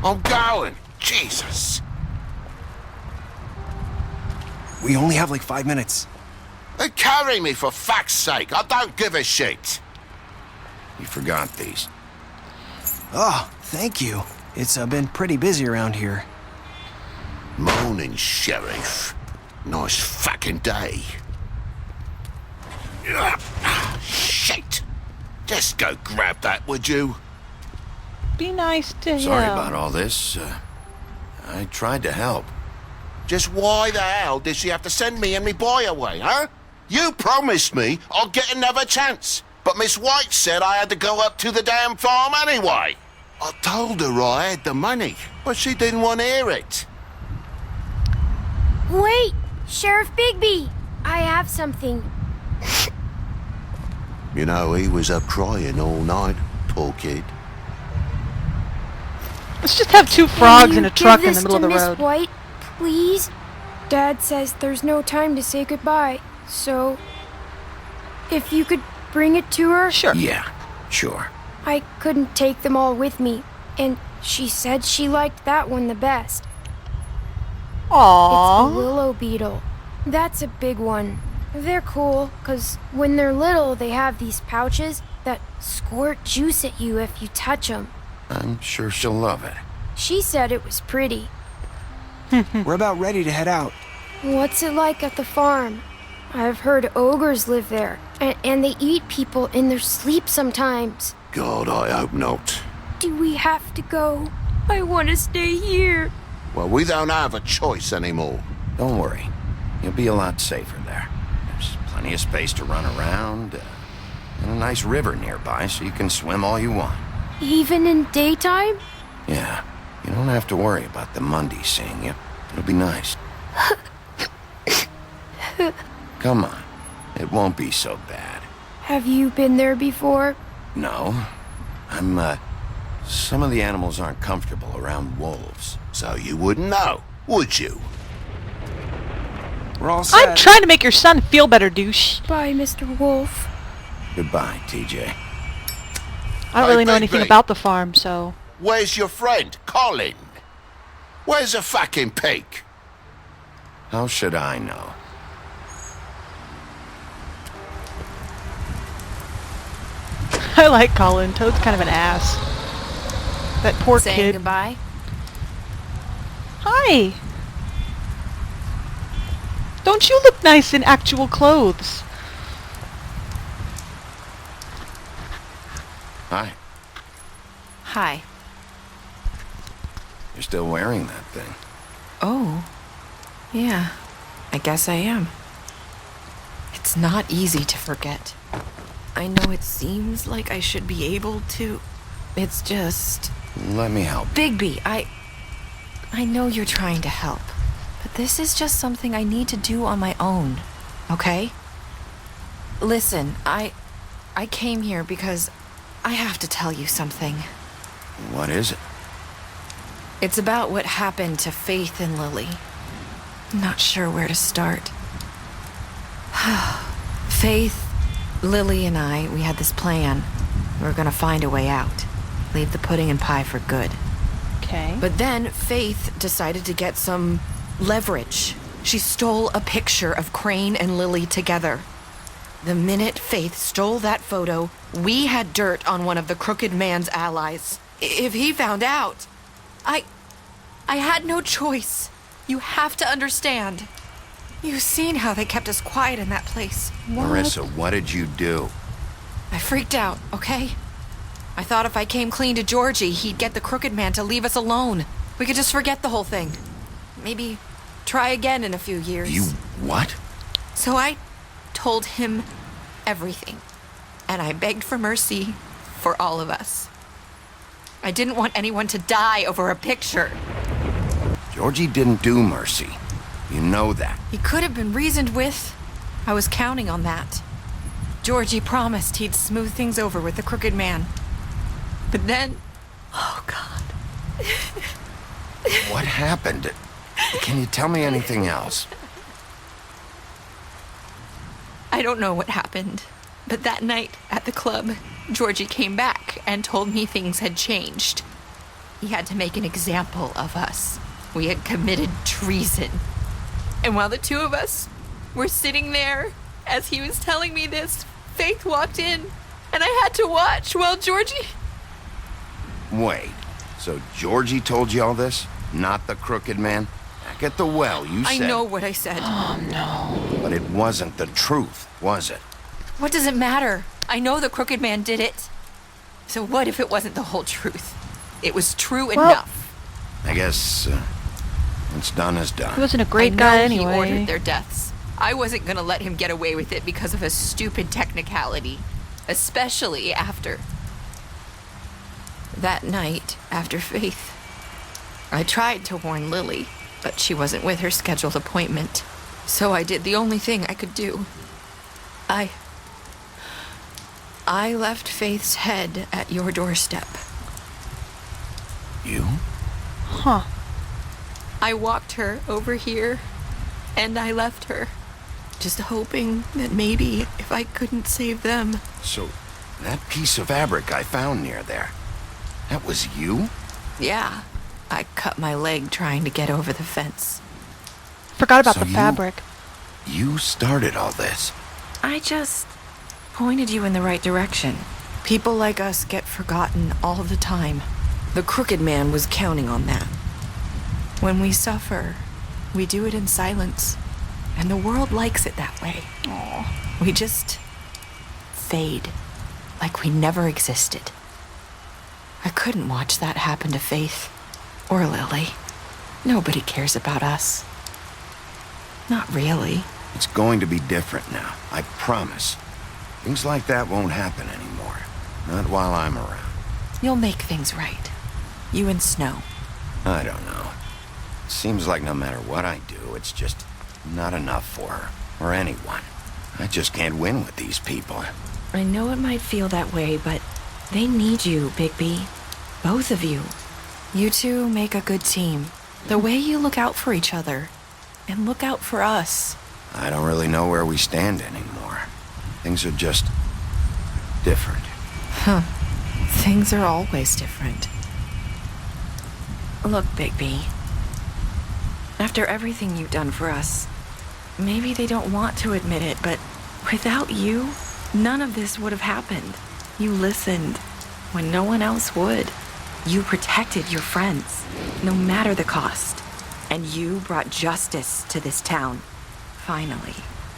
I'm going. Jesus. We only have like 5 minutes. They carry me for fuck's sake. I don't give a shit. You forgot these. Oh, thank you. It's been pretty busy around here. Morning, Sheriff. Nice fucking day. Shit. Just go grab that, would you? Be nice to him. Sorry about all this. I tried to help. Just why the hell did she have to send me and me boy away, huh? You promised me I'd get another chance. But Miss White said I had to go up to the damn farm anyway. I told her I had the money, but she didn't want to hear it. Wait, Sheriff Bigby, I have something. You know, he was up crying all night, poor kid. Let's just have two frogs in a truck in the middle of the road. Miss White, please? Dad says there's no time to say goodbye, so if you could bring it to her? Sure. Yeah, sure. I couldn't take them all with me, and she said she liked that one the best. Aww. It's a willow beetle. That's a big one. They're cool, 'cause when they're little, they have these pouches that squirt juice at you if you touch them. I'm sure she'll love it. She said it was pretty. We're about ready to head out. What's it like at the farm? I've heard ogres live there, and they eat people in their sleep sometimes. God, I hope not. Do we have to go? I want to stay here. Well, we don't have a choice anymore. Don't worry. You'll be a lot safer there. There's plenty of space to run around, and a nice river nearby so you can swim all you want. Even in daytime? Yeah, you don't have to worry about the Mundies seeing you. It'll be nice. Come on. It won't be so bad. Have you been there before? No. Some of the animals aren't comfortable around wolves. So you wouldn't know, would you? We're all set. I'm trying to make your son feel better, douche. Bye, Mr. Wolf. Goodbye, TJ. I don't Hey, really know anything baby. about the farm, so... Where's your friend, Colin? Where's the fucking pig? How should I know? I like Colin. Toad's kind of an ass. That poor Saying kid. goodbye? Hi! Don't you look nice in actual clothes? Hi. Hi. You're still wearing that thing. Oh. Yeah. I guess I am. It's not easy to forget. I know it seems like I should be able to. It's just... Let me help. Bigby, I know you're trying to help, but this is just something I need to do on my own, okay? Listen, I came here because I have to tell you something. What is it? It's about what happened to Faith and Lily. I'm not sure where to start. Faith, Lily, and I, we had this plan. We were gonna find a way out. Leave the pudding and pie for good. Okay. But then Faith decided to get some leverage. She stole a picture of Crane and Lily together. The minute Faith stole that photo, we had dirt on one of the crooked man's allies. If he found out, I had no choice. You have to understand. You've seen how they kept us quiet in that place. Marissa, what did you do? I freaked out, okay? I thought if I came clean to Georgie, he'd get the crooked man to leave us alone. We could just forget the whole thing. Maybe try again in a few years. You what? So I told him everything. And I begged for mercy for all of us. I didn't want anyone to die over a picture. Georgie didn't do mercy. You know that. He could have been reasoned with. I was counting on that. Georgie promised he'd smooth things over with the crooked man. But then... Oh, God. What happened? Can you tell me anything else? I don't know what happened. But that night at the club, Georgie came back and told me things had changed. He had to make an example of us. We had committed treason. And while the two of us were sitting there, as he was telling me this, Faith walked in, and I had to watch while Georgie... Wait, so Georgie told you all this? Not the crooked man? Back at the well, you said... I know what I said. Oh, no. But it wasn't the truth, was it? What does it matter? I know the crooked man did it. So what if it wasn't the whole truth? It was true enough. I guess, what's done is done. He wasn't a great I guy know anyway. He ordered their deaths. I wasn't gonna let him get away with it because of a stupid technicality. Especially after... that night, after Faith. I tried to warn Lily, but she wasn't with her scheduled appointment. So I did the only thing I could do. I left Faith's head at your doorstep. You? Huh. I walked her over here, and I left her. Just hoping that maybe if I couldn't save them. So, that piece of fabric I found near there, that was you? Yeah, I cut my leg trying to get over the fence. Forgot about So the you- fabric. You started all this. I just pointed you in the right direction. People like us get forgotten all the time. The crooked man was counting on that. When we suffer, we do it in silence. And the world likes it that way. Aw. We just fade, like we never existed. I couldn't watch that happen to Faith or Lily. Nobody cares about us. Not really. It's going to be different now, I promise. Things like that won't happen anymore. Not while I'm around. You'll make things right. You and Snow. I don't know. It seems like no matter what I do, it's just not enough for her, or anyone. I just can't win with these people. I know it might feel that way, but they need you, Bigby. Both of you. You two make a good team. The way you look out for each other, and look out for us. I don't really know where we stand anymore. Things are just different. Things are always different. Look, Bigby. After everything you've done for us, maybe they don't want to admit it, but without you, none of this would have happened. You listened when no one else would. You protected your friends, no matter the cost. And you brought justice to this town. Finally.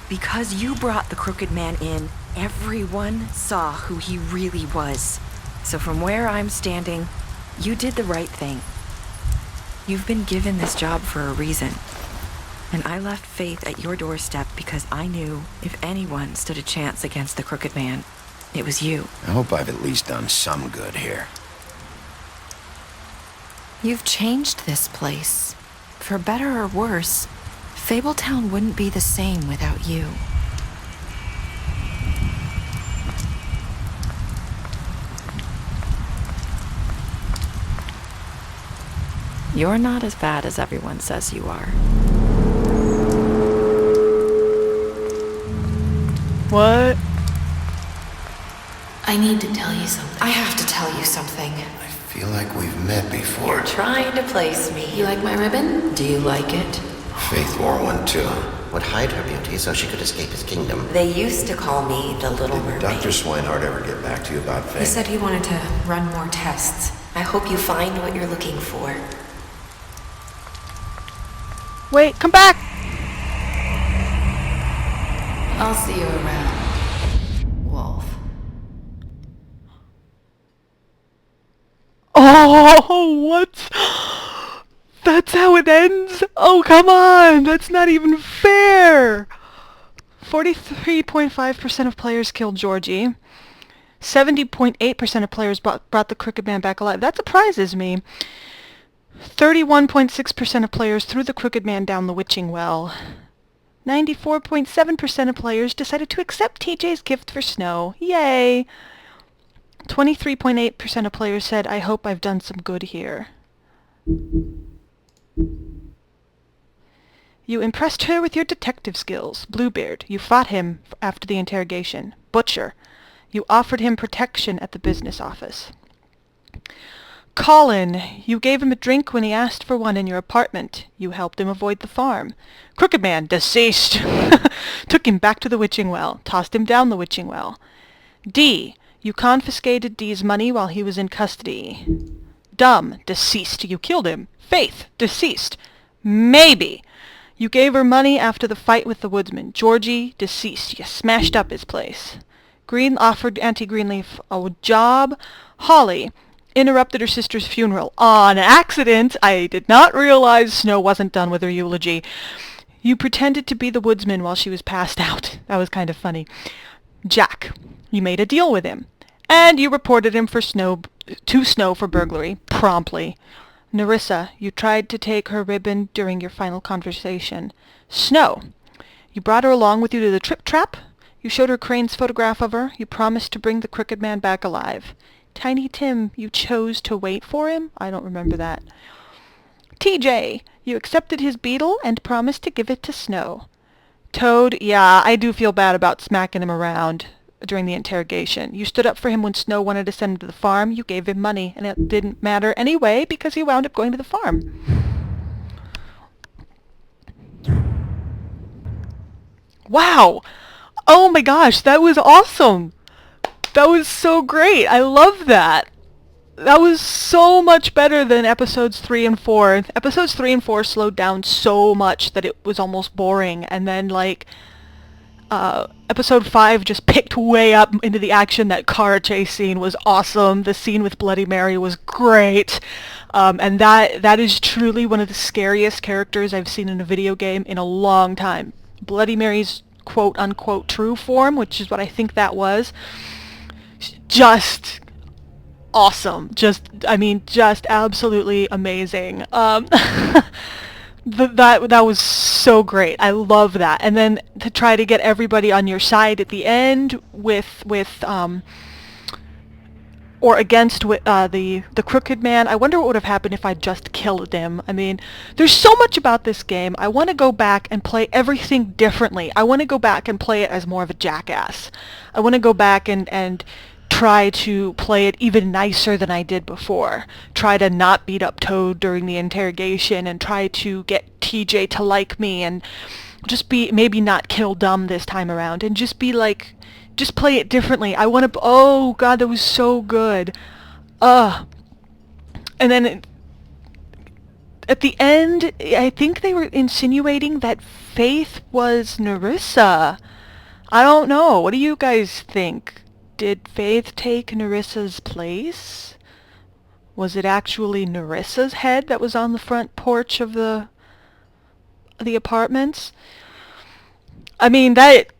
Because you brought the crooked man in, everyone saw who he really was. So from where I'm standing, you did the right thing. You've been given this job for a reason. And I left Faith at your doorstep because I knew if anyone stood a chance against the crooked man, it was you. I hope I've at least done some good here. You've changed this place. For better or worse, Fabletown wouldn't be the same without you. You're not as bad as everyone says you are. What? I need to tell you something. I have to tell you something. I feel like we've met before. You're trying to place me. You like my ribbon? Do you like it? Faith wore one too. Would hide her beauty so she could escape his kingdom. They used to call me the Little Mermaid. Dr. Swinehart ever get back to you about Faith? He said he wanted to run more tests. I hope you find what you're looking for. Wait, come back! I'll see you around, Wolf. Oh, what? That's how it ends? Oh, come on! That's not even fair! 43.5% of players killed Georgie. 70.8% of players brought the Crooked Man back alive. That surprises me. 31.6% of players threw the Crooked Man down the witching well. 94.7% of players decided to accept TJ's gift for Snow. Yay! 23.8% of players said, I hope I've done some good here. You impressed her with your detective skills. Bluebeard, you fought him after the interrogation. Butcher, you offered him protection at the business office. Colin, you gave him a drink when he asked for one in your apartment. You helped him avoid the farm. Crooked Man, deceased. Took him back to the witching well. Tossed him down the witching well. D, you confiscated D's money while he was in custody. Dumb, deceased. You killed him. Faith, deceased. Maybe. You gave her money after the fight with the woodsman. Georgie, deceased. You smashed up his place. Green offered Auntie Greenleaf a job. Holly interrupted her sister's funeral. On accident. I did not realize Snow wasn't done with her eulogy. You pretended to be the woodsman while she was passed out. That was kind of funny. Jack, you made a deal with him. And you reported him to Snow for burglary, promptly. Nerissa, you tried to take her ribbon during your final conversation. Snow, you brought her along with you to the Trip Trap. You showed her Crane's photograph of her. You promised to bring the Crooked Man back alive. Tiny Tim, you chose to wait for him? I don't remember that. TJ, you accepted his beetle and promised to give it to Snow. Toad, yeah, I do feel bad about smacking him around during the interrogation. You stood up for him when Snow wanted to send him to the farm. You gave him money, and it didn't matter anyway because he wound up going to the farm. Wow! Oh my gosh, that was awesome! That was so great! I love that! That was so much better than episodes 3 and 4. Episodes 3 and 4 slowed down so much that it was almost boring, and then like episode 5 just picked way up into the action. That car chase scene was awesome. The scene with Bloody Mary was great. And that is truly one of the scariest characters I've seen in a video game in a long time. Bloody Mary's quote-unquote true form, which is what I think that was, just awesome. Just absolutely amazing. That was so great. I love that. And then to try to get everybody on your side at the end with or against the Crooked Man. I wonder what would have happened if I just killed him. I mean, there's so much about this game. I want to go back and play everything differently. I want to go back and play it as more of a jackass. I want to go back and try to play it even nicer than I did before. Try to not beat up Toad during the interrogation and try to get TJ to like me and just be, maybe not kill dumb this time around and just be like, just play it differently. I want to, oh god, that was so good. And then at the end, I think they were insinuating that Faith was Nerissa. I don't know. What do you guys think? Did Faith take Nerissa's place? Was it actually Nerissa's head that was on the front porch of the apartments? I mean, that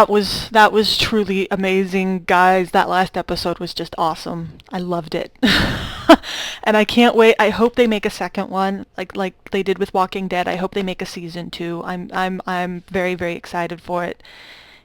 was truly amazing, guys. That last episode was just awesome. I loved it. And I can't wait. I hope they make a second one like they did with Walking Dead. I hope they make a season 2. I'm very, very excited for it.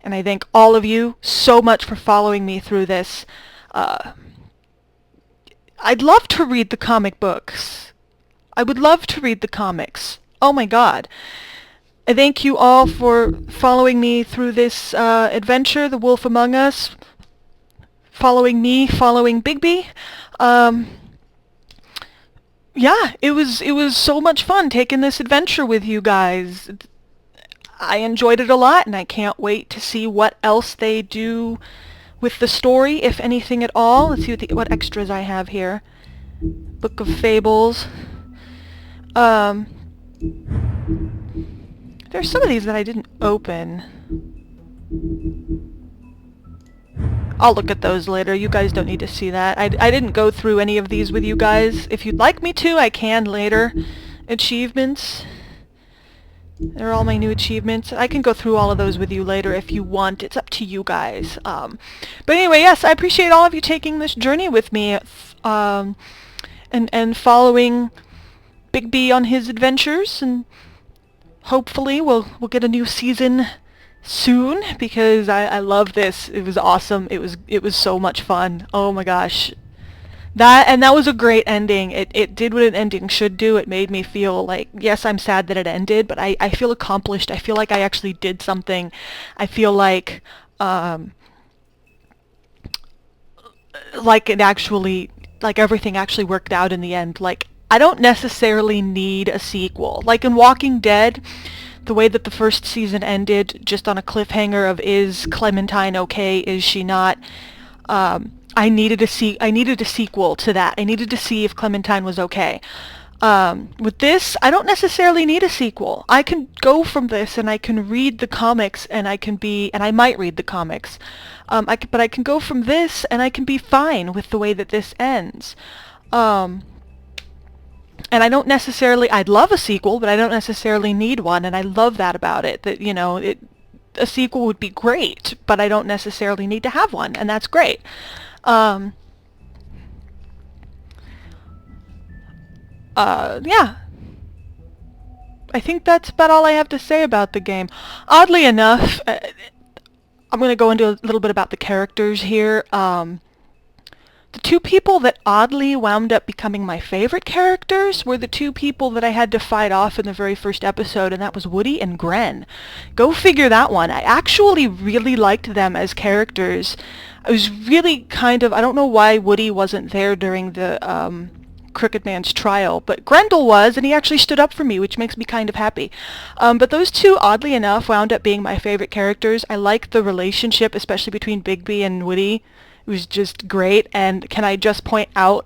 And I thank all of you so much for following me through this. I'd love to read the comic books. I would love to read the comics. Oh my god. I thank you all for following me through this adventure, The Wolf Among Us. Following me, following Bigby. Yeah, it was so much fun taking this adventure with you guys. I enjoyed it a lot, and I can't wait to see what else they do with the story, if anything at all. Let's see what extras I have here. Book of Fables. There's some of these that I didn't open. I'll look at those later. You guys don't need to see that. I didn't go through any of these with you guys. If you'd like me to, I can later. Achievements. They're all my new achievements. I can go through all of those with you later if you want. It's up to you guys. But anyway, yes, I appreciate all of you taking this journey with me, and following Bigby on his adventures, and hopefully we'll get a new season soon, because I love this. It was awesome. It was so much fun. Oh my gosh. That was a great ending. It did what an ending should do. It made me feel like, yes, I'm sad that it ended, but I feel accomplished. I feel like I actually did something. I feel like it actually like everything actually worked out in the end. Like, I don't necessarily need a sequel. Like in Walking Dead, the way that the first season ended, just on a cliffhanger of is Clementine okay, is she not? I needed a sequel to that. I needed to see if Clementine was okay. With this, I don't necessarily need a sequel. I can go from this and I can read the comics and I might read the comics. But I can go from this and I can be fine with the way that this ends. And I don't necessarily, I'd love a sequel, but I don't necessarily need one, and I love that about it, that, you know, a sequel would be great, but I don't necessarily need to have one, and that's great. Yeah. I think that's about all I have to say about the game. Oddly enough, I'm going to go into a little bit about the characters here. The two people that oddly wound up becoming my favorite characters were the two people that I had to fight off in the very first episode, and that was Woody and Gren. Go figure that one. I actually really liked them as characters. I was really I don't know why Woody wasn't there during the Crooked Man's trial, but Grendel was, and he actually stood up for me, which makes me kind of happy. But those two, oddly enough, wound up being my favorite characters. I liked the relationship, especially between Bigby and Woody. It was just great, and can I just point out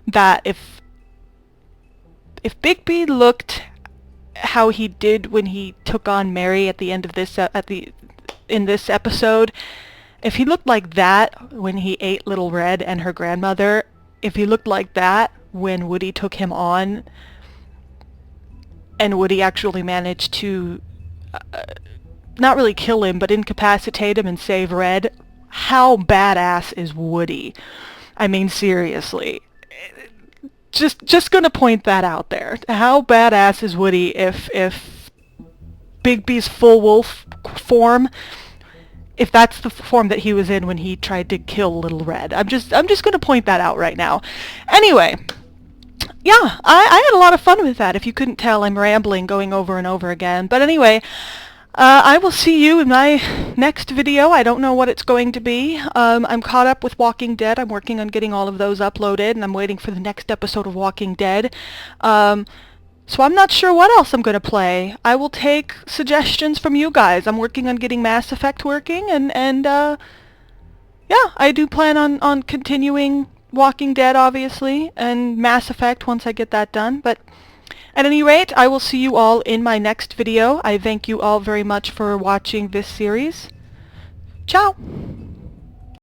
that if Bigby looked how he did when he took on Mary at the end of this in this episode, if he looked like that when he ate Little Red and her grandmother, if he looked like that when Woody took him on, and Woody actually managed to not really kill him, but incapacitate him and save Red, how badass is Woody? I mean, seriously. Just gonna point that out there. How badass is Woody if Bigby's full wolf form, if that's the form that he was in when he tried to kill Little Red. I'm just gonna point that out right now. Anyway, yeah, I had a lot of fun with that. If you couldn't tell, I'm rambling, going over and over again. But anyway, I will see you in my next video. I don't know what it's going to be. I'm caught up with Walking Dead. I'm working on getting all of those uploaded, and I'm waiting for the next episode of Walking Dead. So I'm not sure what else I'm going to play. I will take suggestions from you guys. I'm working on getting Mass Effect working, and yeah, I do plan on continuing Walking Dead, obviously, and Mass Effect once I get that done, but at any rate, I will see you all in my next video. I thank you all very much for watching this series. Ciao!